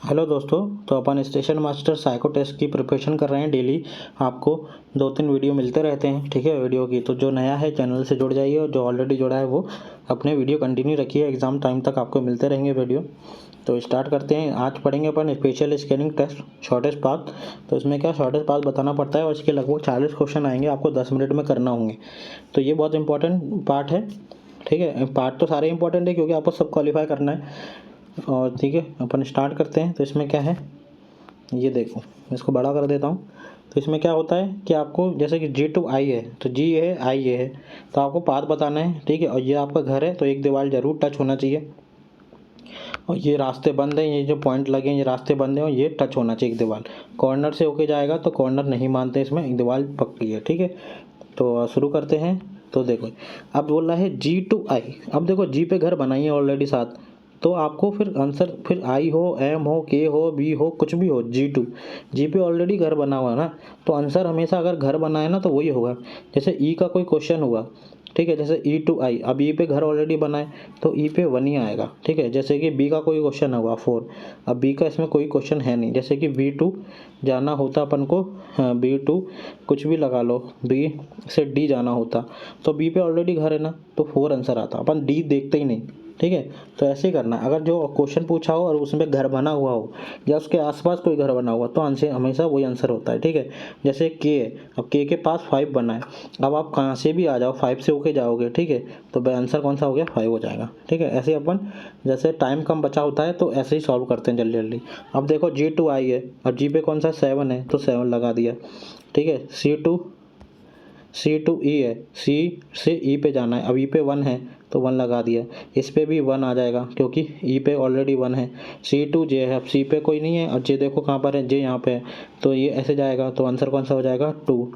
Hello दोस्तों, तो अपन station master psycho test की प्रिपरेशन कर रहे हैं। डेली आपको 2-3 वीडियो मिलते रहते हैं, ठीक है। वीडियो की तो जो नया है चैनल से जुड़ जाइए और जो ऑलरेडी जुड़ा है वो अपने वीडियो कंटिन्यू रखिए। एग्ज़ाम टाइम तक आपको मिलते रहेंगे वीडियो। तो स्टार्ट करते हैं। आज पढ़ेंगे अपन special scanning test shortest path. तो इसमें क्या शॉर्टेस्ट पाथ बताना पड़ता है और इसके लगभग 40 क्वेश्चन आएंगे, आपको 10 मिनट में करना होंगे। तो ये बहुत इंपॉर्टेंट पार्ट है, ठीक है। पार्ट तो सारे इंपॉर्टेंट है क्योंकि आपको सब क्वालिफाई करना है। और ठीक है, अपन स्टार्ट करते हैं। तो इसमें क्या है, ये देखो, मैं इसको बड़ा कर देता हूँ। तो इसमें क्या होता है कि आपको जैसे कि G to I है, तो G ये है, I ये है, तो आपको पाथ बताना है, ठीक है। और ये आपका घर है तो एक दीवार जरूर टच होना चाहिए। और ये रास्ते बंद हैं, ये जो पॉइंट लगे हैं ये रास्ते बंद हैं और ये टच होना चाहिए एक दीवार। कॉर्नर से होके जाएगा तो कॉर्नर नहीं मानते इसमें, एक दीवार पक्की है, ठीक है। तो शुरू करते हैं। तो देखो, अब बोल रहा है G to I। अब देखो G पे घर बनाइए ऑलरेडी साथ, तो आपको फिर आंसर फिर आई हो, एम हो, के हो, बी हो, कुछ भी हो, जी पे ऑलरेडी घर बना हुआ है ना, तो आंसर हमेशा अगर घर बना है ना तो वही होगा। जैसे ई का कोई क्वेश्चन हुआ, ठीक है, जैसे ई टू आई, अब ई पे घर ऑलरेडी बना है तो ई पे 1 ही आएगा, ठीक है। जैसे कि बी का कोई क्वेश्चन हुआ 4, अब बी का इसमें कोई क्वेश्चन है नहीं, जैसे कि बी2 जाना होता अपन को, बी2 कुछ भी लगा लो, बी से डी जाना होता तो बी पे ऑलरेडी घर है ना, तो 4 आंसर आता, अपन डी देखते ही नहीं, ठीक है। तो ऐसे ही करना, अगर जो क्वेश्चन पूछा हो और उसमें घर बना हुआ हो या उसके आसपास कोई घर बना हुआ तो आंसर हमेशा वही आंसर होता है, ठीक है। जैसे के है, अब के पास 5 बना है, अब आप कहाँ से भी आ जाओ 5 से होके जाओगे, ठीक है, तो आंसर कौन सा हो गया, 5 हो जाएगा, ठीक है। ऐसे अपन जैसे टाइम कम बचा होता है तो ऐसे ही सॉल्व करते हैं जल्दी जल्दी। अब देखो G to I है और G पे कौन सा 7 है तो 7 लगा दिया, ठीक है। C to E है, C से E पे जाना है, अब E पे 1 है तो 1 लगा दिया। इस पे भी 1 आ जाएगा क्योंकि E पे ऑलरेडी 1 है। C to J है, अब C पे कोई नहीं है और J देखो कहाँ पर है, J यहाँ पे है, तो ये ऐसे जाएगा, तो आंसर कौन सा हो जाएगा, 2।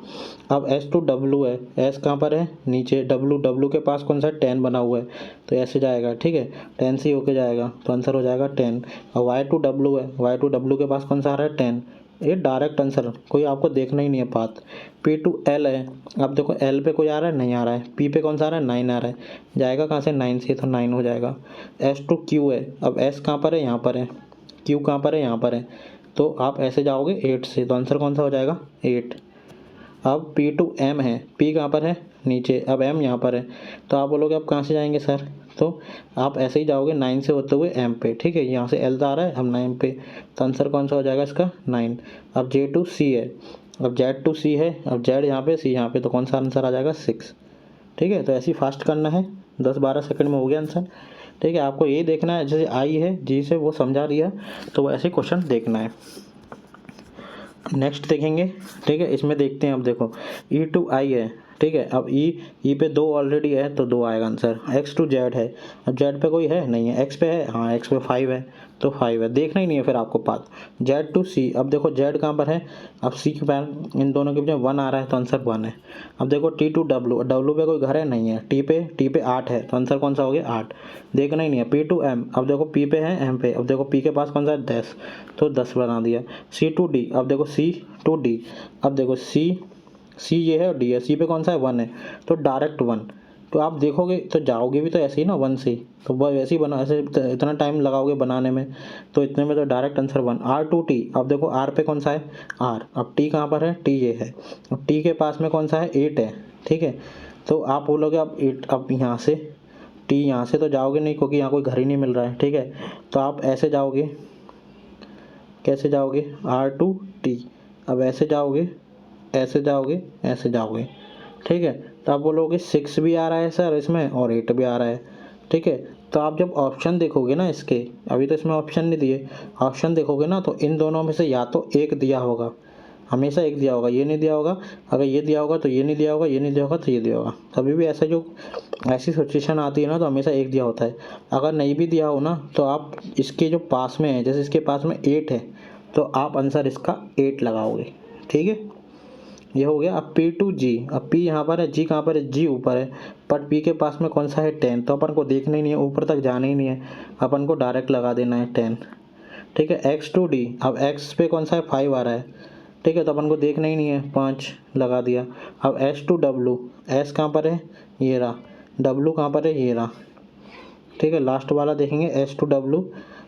अब S to W है, S कहाँ पर है, नीचे, W के पास कौन सा 10 बना हुआ है तो ऐसे जाएगा, ठीक है, 10 से होके जाएगा तो आंसर हो जाएगा 10। और Y to W है, Y to W के पास कौन सा आ रहा है, 10, ये डायरेक्ट आंसर, कोई आपको देखना ही नहीं है पाथ। P to L है, अब देखो L पे कोई आ रहा है, नहीं आ रहा है, P पे कौन सा आ रहा है, 9 आ रहा है, जाएगा कहाँ से, 9 से, तो 9 हो जाएगा। S to Q है, अब S कहाँ पर है, यहाँ पर है, Q कहाँ पर है, यहाँ पर है, तो आप ऐसे जाओगे 8 से, तो आंसर कौन सा हो जाएगा, 8। अब P to M है, P कहाँ पर है, नीचे, अब M यहाँ पर है, तो आप बोलोगे आप कहाँ से जाएंगे सर, तो आप ऐसे ही जाओगे 9 से होते हुए M पे, ठीक है। यहाँ से L आ रहा है, हम 9 पे, तो आंसर कौन सा हो जाएगा इसका, 9। अब J to C है, अब Z to C है, अब Z यहाँ पे, C यहाँ पे, तो कौन सा आंसर आ जाएगा, 6, ठीक है। तो ऐसे ही फास्ट करना है, 10-12 सेकंड में हो गया आंसर, ठीक है। आपको ये देखना है, जैसे आई है जी से वो समझा रही है तो ऐसे क्वेश्चन देखना है। नेक्स्ट देखेंगे, ठीक है। इसमें देखते हैं, अब देखो E to I है, ठीक है। अब ई पे 2 ऑलरेडी है तो 2 आएगा आंसर। X to Z है, अब Z पे कोई है नहीं है, X पे है, हाँ X पे 5 है तो 5 है, देखना ही नहीं है फिर आपको पाथ। Z to C, अब देखो Z कहाँ पर है, अब C के पास इन दोनों के बीच में 1 आ रहा है तो आंसर 1 है। अब देखो T to W पे कोई घर है, नहीं है, T पे 8 है तो आंसर कौन सा हो गया, 8, देखना ही नहीं है। P to M, अब देखो P पे है, M पे, अब देखो P के पास कौन सा है, 10, तो 10 बना दिया। C to D, अब देखो C to D, अब देखो C ये है और D है, C पे कौन सा है, 1 है, तो डायरेक्ट 1। तो आप देखोगे तो जाओगे भी तो ऐसे ही ना 1 से ही, तो वह वैसे ही बना, ऐसे इतना टाइम लगाओगे बनाने में, तो इतने में तो direct answer 1। R to T, अब देखो R पे कौन सा है, R, अब T कहाँ पर है, T ये है, अब T के पास में कौन सा है, 8 है, ठीक है। तो आप बोलोगे अब 8, अब यहाँ से T, यहाँ से तो जाओगे नहीं क्योंकि यहाँ कोई घर ही नहीं मिल रहा है, ठीक है। तो आप ऐसे जाओगे, कैसे जाओगे, R to T, अब ऐसे जाओगे, ऐसे जाओगे, ऐसे जाओगे, ठीक है। तो आप बोलोगे 6 भी आ रहा है सर इसमें और 8 भी आ रहा है, ठीक है। तो आप जब ऑप्शन देखोगे ना इसके, अभी तो इसमें ऑप्शन नहीं दिए, ऑप्शन देखोगे ना तो इन दोनों में से या तो एक दिया होगा, हमेशा एक दिया होगा, ये नहीं दिया होगा, अगर ये दिया होगा तो ये नहीं दिया होगा, ये नहीं दिया होगा तो ये दिया होगा। कभी भी ऐसा जो ऐसी सिचुएशन आती है ना तो हमेशा एक दिया होता है। अगर नहीं भी दिया हो ना तो आप इसके जो पास में है, जैसे इसके पास में 8 है तो आप आंसर इसका 8 लगाओगे, ठीक है। ये हो गया। अब P to G, अब P यहाँ पर है, G कहाँ पर है, G ऊपर है, पर P के पास में कौन सा है, 10, तो अपन को देखना ही नहीं है, ऊपर तक जाना ही नहीं है, अपन को डायरेक्ट लगा देना है 10, ठीक है। X to D, अब X पे कौन सा है, 5 आ रहा है, ठीक है, तो अपन को देखना ही नहीं है, 5 लगा दिया। अब S to W, S कहाँ पर है, ये रहा, W कहाँ पर है, ये रहा, ठीक है। लास्ट वाला देखेंगे S to W,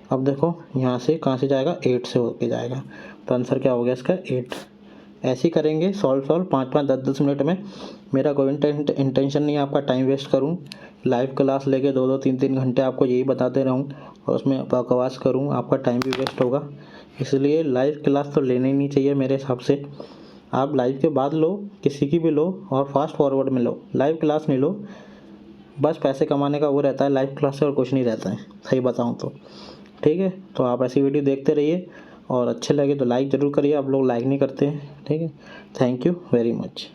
अब देखो यहाँ से कहाँ से जाएगा, 8 से होके जाएगा, तो आंसर क्या हो गया इसका 8। ऐसे ही करेंगे सॉल्व 5-5 10-10 मिनट में। मेरा कोई इंटेंशन नहीं है आपका टाइम वेस्ट करूं, लाइव क्लास लेके 2-2 3-3 घंटे आपको यही बताते रहूं और उसमें बकवास करूं, आपका टाइम भी वेस्ट होगा। इसलिए लाइव क्लास तो लेना ही नहीं चाहिए मेरे हिसाब से। आप लाइव के बाद लो, किसी की भी लो, और फास्ट फॉरवर्ड में लो, लाइव क्लास नहीं लो। बस पैसे कमाने का वो रहता है लाइव क्लास से, और कुछ नहीं रहता है, सही बताऊँ तो। ठीक है, तो आप ऐसी वीडियो देखते रहिए, और अच्छे लगे तो लाइक ज़रूर करिए, आप लोग लाइक नहीं करते हैं। ठीक है, थैंक यू वेरी मच।